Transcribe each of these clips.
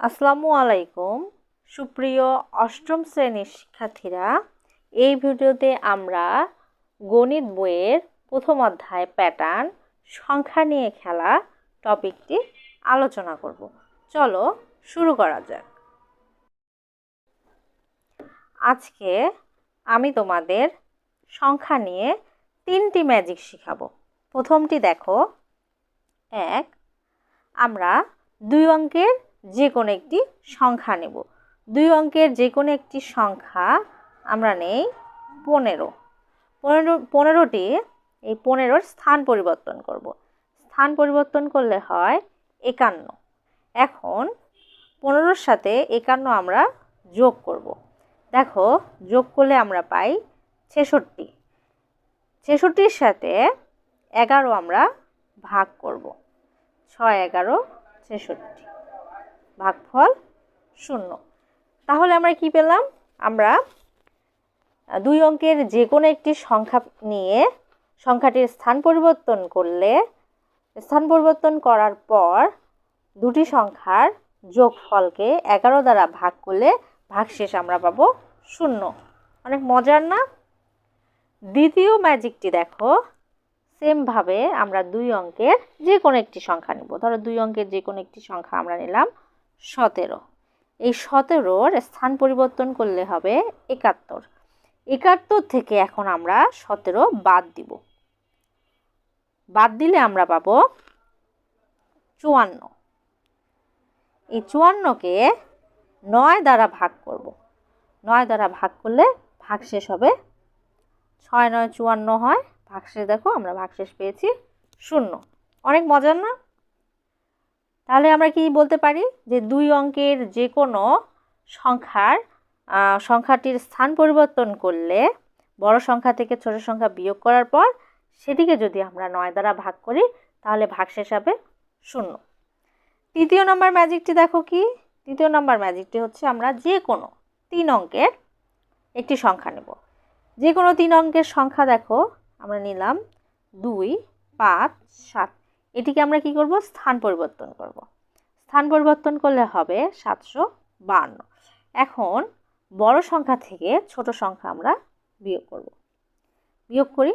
আসসালামু আলাইকুম সুপ্রিয় অষ্টম শ্রেণীর শিক্ষার্থীরা, এই ভিডিওতে আমরা গণিত বইয়ের প্রথম অধ্যায় প্যাটার্ন সংখ্যা নিয়ে খেলা টপিকটি আলোচনা করব। চলো শুরু করা যাক। আজকে আমি তোমাদের সংখ্যা নিয়ে 3টি ম্যাজিক শেখাবো। প্রথমটি দেখো, আমরা 2 অঙ্কের যে কোনো একটি সংখ্যা নেব। 2 অঙ্কের যে কোনো একটি সংখ্যা আমরা নেই 15। 15টি এই 15র স্থান পরিবর্তন করব। স্থান পরিবর্তন করলে হয় 51। এখন 15র সাথে 51 আমরা যোগ করব। দেখো, যোগ করলে আমরা পাই 66। 66র সাথে 11 আমরা ভাগ করব। 6, 11, 66, ভাগফল 0। তাহলে আমরা কি পেলাম? আমরা 2 অঙ্কের যে কোনো একটি সংখ্যা নিয়ে সংখ্যাটির স্থান পরিবর্তন করলে, স্থান পরিবর্তন করার পর দুটি সংখ্যার যোগফলকে 11 দ্বারা ভাগ করলে ভাগশেষ আমরা পাবো 0। অনেক মজার না? দ্বিতীয় ম্যাজিকটি দেখো, সেমভাবে আমরা 2 অঙ্কের যে কোনো একটি সংখ্যা নেব। ধরো 2 অঙ্কের যে কোনো একটি সংখ্যা আমরা নিলাম 17। এই 17র স্থান পরিবর্তন করলে হবে 71। 71 থেকে এখন আমরা 17 বাদ দিব। বাদ দিলে আমরা পাবো 54। এই 54কে 9 দ্বারা ভাগ করব। 9 দ্বারা ভাগ করলে ভাগশেষ হবে 6, 9, 54 হয়। ভাগশেষ দেখো, আমরা ভাগশেষ পেয়েছি 0। অনেক মজার না? তাহলে আমরা কি বলতে পারি যে 2 অঙ্কের যে কোনো সংখ্যাটির স্থান পরিবর্তন করলে বড় সংখ্যা থেকে ছোট সংখ্যা বিয়োগ করার পর সেটিকে যদি আমরা 9 দ্বারা ভাগ করি তাহলে ভাগশেষ হবে 0। তৃতীয় নম্বর ম্যাজিকটি দেখো কি? তৃতীয় নম্বর ম্যাজিকটি হচ্ছে আমরা যে কোনো 3 অঙ্কের একটি সংখ্যা নেব। যে কোনো 3 অঙ্কের সংখ্যা দেখো, আমরা নিলাম 2, 5, 7। এটিকে আমরা কি করব? স্থান পরিবর্তন করব। স্থান পরিবর্তন করলে হবে 752। এখন বড় সংখ্যা থেকে ছোট সংখ্যা আমরা বিয়োগ করব। বিয়োগ করি।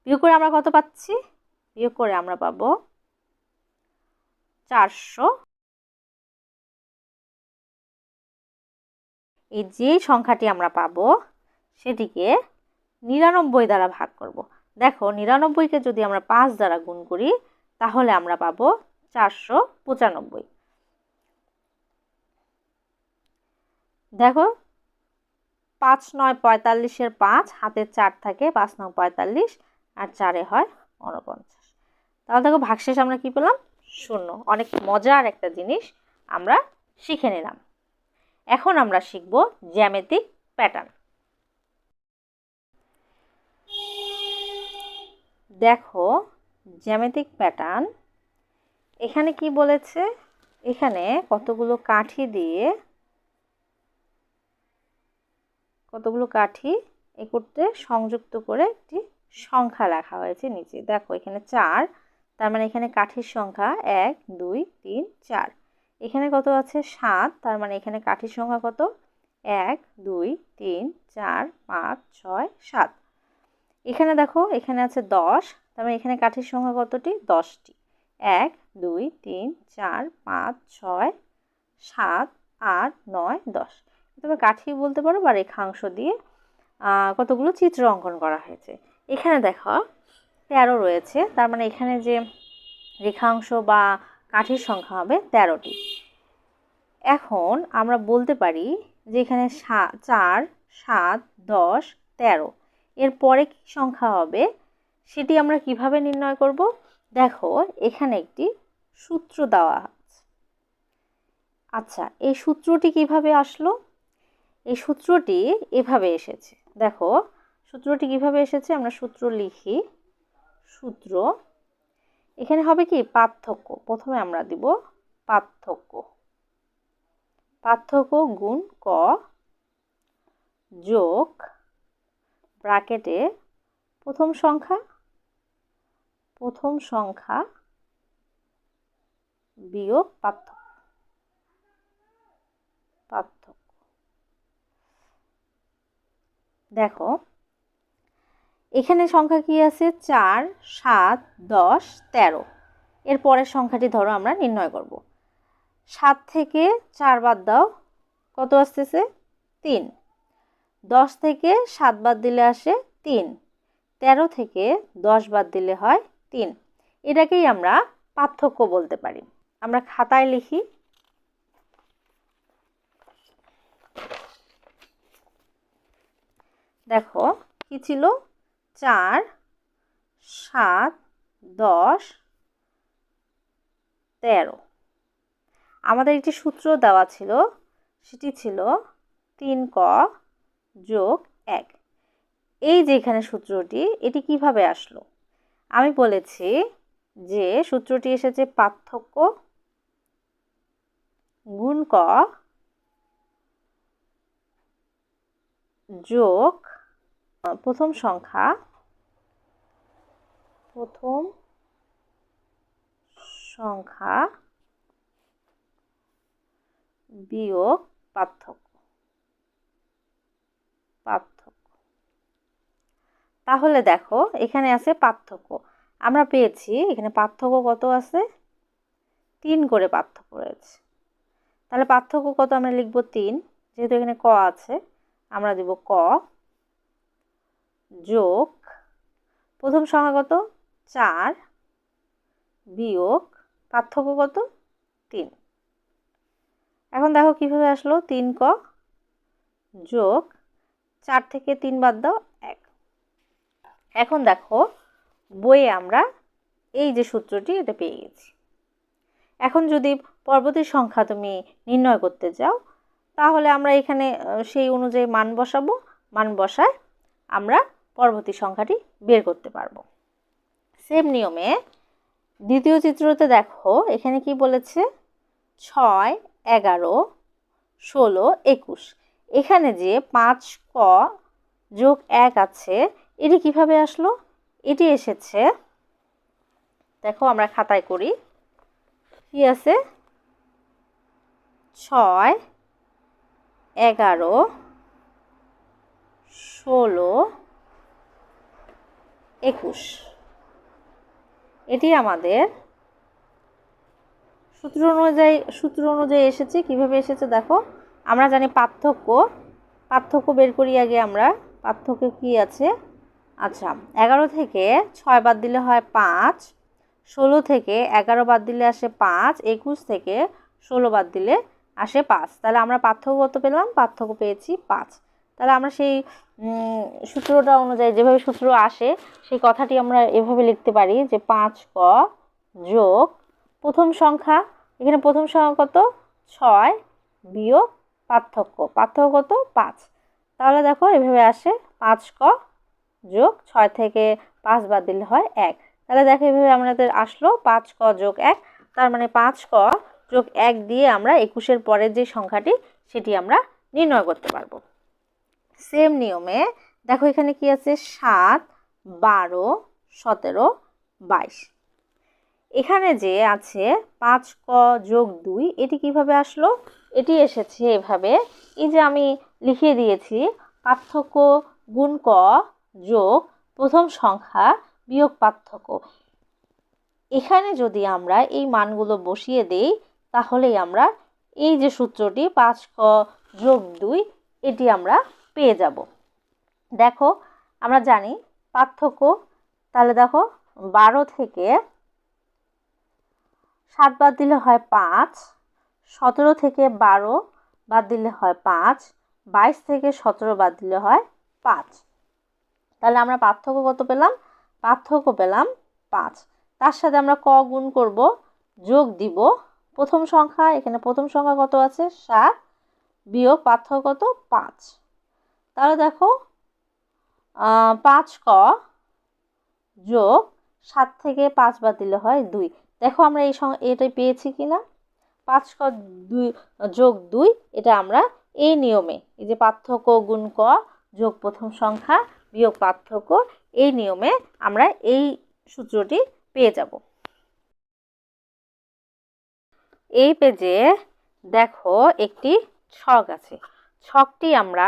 বিয়োগ করে আমরা কত পাচ্ছি? বিয়োগ করে আমরা পাবো 400। এই যে সংখ্যাটি আমরা পাবো সেটিকে 99 দ্বারা ভাগ করব। দেখো, 99কে যদি আমরা 5 দ্বারা গুণ করি তাহলে আমরা পাবো 495। দেখো, 5, 9, 45-এর 5 হাতে 4 থাকে, 5, 9, 45 আর 4-এ হয় 49। তাহলে দেখো, ভাগশেষ আমরা কি পেলাম? 0। অনেক মজার একটা জিনিস আমরা শিখে নিলাম। এখন আমরা শিখব জ্যামিতিক প্যাটার্ন। দেখো, জ্যামিতিক প্যাটার্ন এখানে কি বলেছে? এখানে কতগুলো কাঠি একত্রে সংযুক্ত করে একটি সংখ্যা লেখা হয়েছে নিচে। দেখো, এখানে 4, তার মানে এখানে কাঠির সংখ্যা 1, 2, 3, 4। এখানে কত আছে? 7, তার মানে এখানে কাঠির সংখ্যা কত? 1, 2, 3, 4, 5, 6, 7। এখানে দেখো, এখানে আছে 10, তার মানে এখানে কাঠির সংখ্যা কতটি? 10টি। 1, 2, 3, 4, 5, 6, 7, 8, 9, 10। তুমি কাঠি বলতে পারো বা রেখাংশ দিয়ে কতগুলো চিত্র অঙ্কন করা হয়েছে। এখানে দেখো 13 রয়েছে, তার মানে এখানে যে রেখাংশ বা কাঠির সংখ্যা হবে 13টি। এখন আমরা বলতে পারি যে এখানে 4, 7, 10, 13 এর পরে কি সংখ্যা হবে সেটি আমরা কিভাবে নির্ণয় করব? দেখো, এখানে একটি সূত্র দেওয়া আছে। আচ্ছা, এই সূত্রটি কিভাবে আসলো? এই সূত্রটি এভাবে এসেছে। দেখো, সূত্রটি কিভাবে এসেছে? আমরা সূত্র লিখি। সূত্র এখানে হবে কি? পার্থক্য। প্রথমে আমরা দিব পার্থক্য। পার্থক্য গুণ ক যোগ ব্র্যাকেটে প্রথম সংখ্যা বিয়োগ পার্থক্য। পার্থক্য। দেখো এখানে সংখ্যা কি আছে? 4, 7, 10, 13। এর পরের সংখ্যাটি ধরো আমরা নির্ণয় করব। 7 থেকে 4 বাদ দাও, কত আসতেছে? 3। 10 থেকে 7 বাদ দিলে আসে 3। 13 থেকে 10 বাদ দিলে হয় 3। এটাকেই আমরা পার্থক্য বলতে পারি। আমরা খাতায় লিখি। দেখো কি ছিল? 4, 7, 10, 13। আমাদের একটি সূত্র দেওয়া ছিল, সেটি ছিল 3ক যোগ 1। এই যে এখানে সূত্রটি, এটি কিভাবে আসলো? আমি বলেছি যে সূত্রটি এসেছে পার্থক্য গুণ ক যোগ প্রথম সংখ্যা বিয়োগ পার্থক্য। তাহলে দেখো এখানে আছে পার্থক্য, আমরা পেয়েছি এখানে পার্থক্য কত আছে? 3 করে পার্থক্য রয়েছে। তাহলে পার্থক্য কত আমরা লিখব? 3। যেহেতু এখানে ক আছে আমরা দেব ক যোগ প্রথম সংখ্যা কত? 4 বিয়োগ পার্থক্য কত? 3। এখন দেখো কিভাবে আসলো? 3ক যোগ 4 থেকে 3 বাদ দাও 1। এখন দেখো বইয়ে আমরা এই যে সূত্রটি এটা পেয়ে গেছি। এখন যদি পরবর্তী সংখ্যা তুমি নির্ণয় করতে যাও, তাহলে আমরা এখানে সেই অনুযায়ী মান বসাবো। মান বসায় আমরা পরবর্তী সংখ্যাটি বের করতে পারবো। সেম নিয়মে দ্বিতীয় চিত্রতে দেখো এখানে কি বলেছে? 6, 11, 16, 21। এখানে যে 5ক যোগ 1 আছে, এটি কিভাবে আসলো? এটি এসেছে, দেখো আমরা খাতায় করি। কি আছে? 6, 11, 16, 21। এটি আমাদের সূত্র অনুযায়ী এসেছে। কিভাবে এসেছে দেখো, আমরা জানি পার্থক্য বের করি আগে আমরা। পার্থক্য কি আছে? আচ্ছা, 11 থেকে 6 বাদ দিলে হয় 5, 16 থেকে 11 বাদ দিলে আসে 5, 21 থেকে 16 বাদ দিলে আসে 5। তাহলে আমরা পার্থক্য কত পেলাম? পার্থক্য পেয়েছি 5। তাহলে আমরা সেই সূত্রটা অনুযায়ী যেভাবে সূত্র আসে সেই কথাটি আমরা এভাবে লিখতে পারি যে 5ক যোগ প্রথম সংখ্যা, এখানে প্রথম সংখ্যা কত? 6 বিয়োগ পার্থক্য কত? 5। তাহলে দেখো এভাবে আসে 5ক যোগ 6 থেকে 5 বাদ দিলে হয় 1। তাহলে দেখো এভাবে আমাদের আসলো 5ক যোগ 1। তার মানে 5ক যোগ 1 দিয়ে আমরা 21-এর পরের যে সংখ্যাটি সেটি আমরা নির্ণয় করতে পারবো। সেম নিয়মে দেখো এখানে কি আছে? 7, 12, 17, 22। এখানে যে আছে 5ক যোগ 2, এটি কিভাবে আসলো? এটি এসেছে এভাবে, এই যে আমি লিখিয়ে দিয়েছি, পার্থক্য গুণ ক যোগ প্রথম সংখ্যা বিয়োগ পার্থক্য। এখানে যদি আমরা এই মানগুলো বসিয়ে দেই, তাহলেই আমরা এই যে সূত্রটি 5ক যোগ 2 এটি আমরা পেয়ে যাব। দেখো আমরা জানি পার্থক্য, তাহলে দেখো 12 থেকে 7 বাদ দিলে হয় 5, 17 থেকে 12 বাদ দিলে হয় 5, 22 থেকে 17 বাদ দিলে হয় 5। তাহলে আমরা পার্থক্য কত পেলাম? পার্থক্য পেলাম 5। তার সাথে আমরা ক গুণ করব, যোগ দিব প্রথম সংখ্যা, এখানে প্রথম সংখ্যা কত আছে? 7 বিয়োগ পার্থক্য কত? 5। তাহলে দেখো 5ক যোগ 7 থেকে 5 বাদ দিলে হয় 2। দেখো আমরা এটাই পেয়েছি কিনা? 5ক যোগ 2, এটা আমরা এই নিয়মে, এই যে পার্থক্য গুণ ক যোগ প্রথম সংখ্যা বিয়োগ পার্থক্য, এই নিয়মে আমরা এই সূত্রটি পেয়ে যাব। এই পেজে দেখো একটি ছক আছে, ছকটি আমরা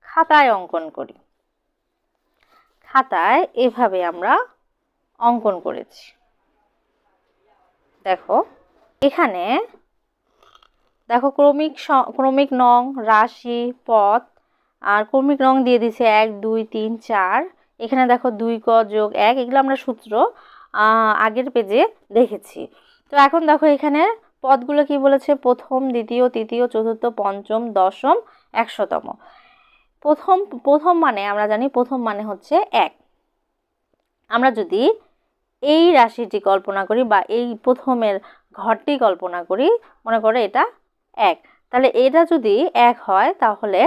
খাতায় অঙ্কন করি। খাতায় এভাবে আমরা অঙ্কন করেছি। দেখো এখানে দেখো ক্রমিক নং, রাশি, পদ আর ক্রমিক নং দিয়ে দিছে 1 2 3 4। এখানে দেখো 2 ক যোগ 1, এগুলো আমরা সূত্র আগের পেজে দেখেছি। তো এখন দেখো এখানে পদগুলো কি বলেছে, প্রথম, দ্বিতীয়, তৃতীয়, চতুর্থ, পঞ্চম, দশম, 100তম। প্রথম মানে আমরা জানি প্রথম মানে হচ্ছে 1। আমরা যদি এই রাশিটি কল্পনা করি বা এই প্রথমের ঘরটি কল্পনা করি, মনে করো এটা 1, তাহলে এটা যদি 1 হয় তাহলে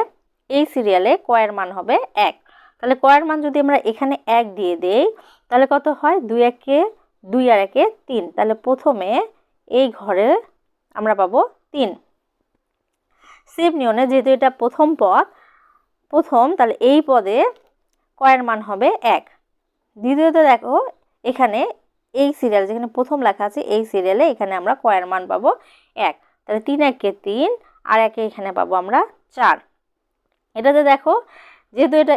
এই সিরিয়ালে কয়ের মান হবে 1। তাহলে কয়ের মান যদি আমরা এখানে 1 দিয়ে দেই তাহলে কত হয়, 2 একে 2 আর 1 3। তাহলে প্রথমে এই ঘরে আমরা পাবো 3। সেম নিয়মে যেহেতু এটা প্রথম পদ, তাহলে এই পদে কয়ের মান হবে 1। দ্বিতীয়ত দেখো এখানে এই সিরিয়াল যেখানে প্রথম লেখা আছে এই সিরিয়ালে এখানে আমরা কয়ের মান পাবো 1। তাহলে 3 একে 3 আর 1 এখানে পাবো আমরা 4। এটাতে দেখো যেহেতু এটা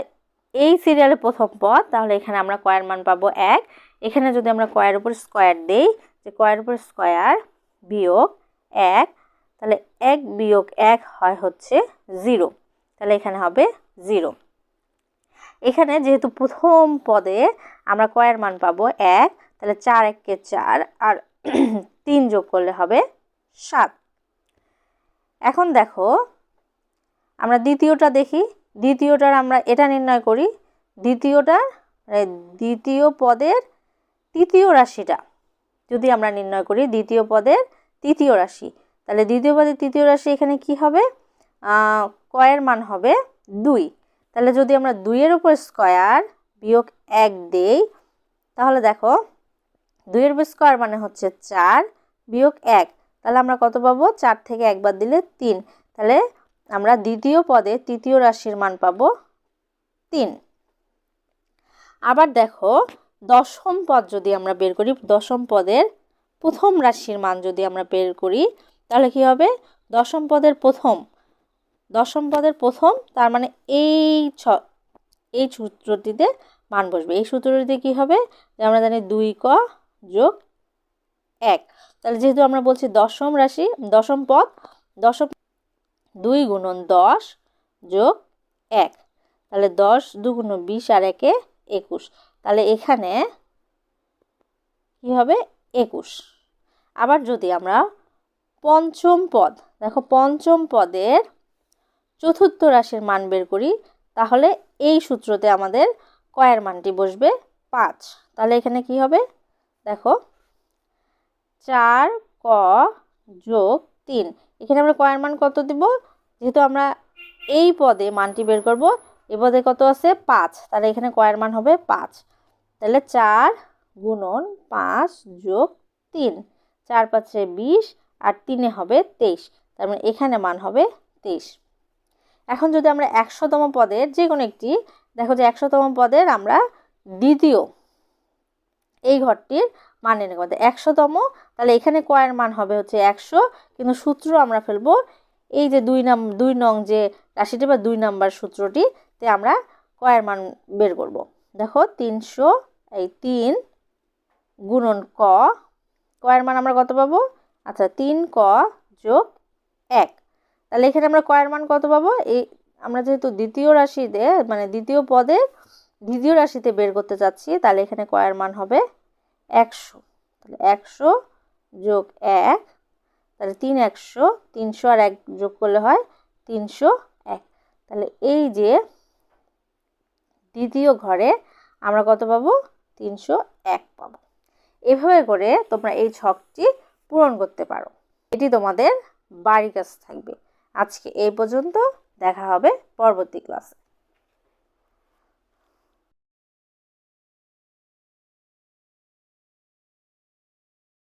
এই সিরিয়ালে প্রথম পদ, তাহলে এখানে আমরা কয়ের মান পাবো 1। এখানে যদি আমরা কয়ের উপর স্কয়ার দেই, যে কয়ের উপর স্কয়ার বিয়োগ 1, তাহলে 1 বিয়োগ 1 হয় হচ্ছে 0। তাহলে এখানে হবে 0। এখানে যেহেতু প্রথম পদে আমরা কয়ের মান পাবো 1, তাহলে 4 একে 4 আর 3 যোগ করলে হবে 7। এখন দেখো আমরা দ্বিতীয়টা দেখি। দ্বিতীয়টার আমরা এটা নির্ণয় করি, দ্বিতীয় পদের তৃতীয় রাশিটা যদি আমরা নির্ণয় করি, দ্বিতীয় পদের তৃতীয় রাশি, তাহলে দ্বিতীয় পদের তৃতীয় রাশি এখানে কি হবে, কয়ের মান হবে 2। তাহলে যদি আমরা 2 এর উপর স্কয়ার বিয়োগ 1 দেই তাহলে দেখো 2 এর উপর স্কয়ার মানে হচ্ছে 4 বিয়োগ 1, তাহলে আমরা কত পাবো, 4 থেকে 1 বাদ দিলে 3। তাহলে আমরা দ্বিতীয় পদে তৃতীয় রাশির মান পাবো 3। আবার দেখো দশম পদ যদি আমরা বের করি, দশম পদের প্রথম রাশির মান যদি আমরা বের করি তাহলে কি হবে, দশম পদের প্রথম তার মানে এই সূত্রটিতে মান বসবে। এই সূত্রটিতে কি হবে, যে আমরা জানি 2 ক যোগ 1। তাহলে যেহেতু আমরা বলছি দশম রাশি, দশম পদ, 2 গুণন 10 যোগ 1, তাহলে 10 2 20 আর 1 21। তাহলে এখানে কি হবে, 21। আবার যদি আমরা পঞ্চম পদ, দেখো পঞ্চম পদের চতুর্থ রাশির মান বের করি তাহলে এই সূত্রতে আমাদের কয়ের মানটি বসবে 5। তাহলে এখানে কি হবে, দেখো 4 ক যোগ 3। এখানে আমরা কয়ের মান কত দিব, যেহেতু আমরা এই পদে মানটি বের করব, এই পদে কত আছে 5, তাহলে এখানে কয়ের মান হবে 5। তাহলে 4 গুণন 5 যোগ 3, 4 5 20 আর 3 হবে 23। তার মানে এখানে মান হবে 23। এখন যদি আমরা 100তম পদের যে কোনো একটি, দেখো যে 100তম পদের আমরা দ্বিতীয় এই ঘরটির মান নির্ণয় করতে 100তম, তাহলে এখানে কয়ের মান হবে হচ্ছে 100, কিন্তু সূত্র আমরা ফেলবো এই যে 2 নং যে রাশিটি বা 2 নাম্বার সূত্রটিতে আমরা কয়ের মান বের করব। দেখো 3 গুণন কয়ের মান আমরা কত পাবো, আচ্ছা 3 ক যোগ 1। তাহলে এখানে আমরা কয়ের মান কত পাবো, এই আমরা যেহেতু দ্বিতীয় রাশিতে মানে দ্বিতীয় পদে দ্বিতীয় রাশিতে বের করতে চাচ্ছি, তাহলে এখানে কয়ের মান হবে 100। তাহলে 100 যোগ 1, তাহলে 3 100, 300 আর 1 যোগ করলে হয় 301। তাহলে এই যে দ্বিতীয় ঘরে আমরা কত পাবো, 301 পাবো। এভাবে করে তোমরা এই ছকটি পূরণ করতে পারো। এটি তোমাদের বাড়ির কাছে থাকবে। আজকে এই পর্যন্ত, দেখা হবে পরবর্তী ক্লাসে।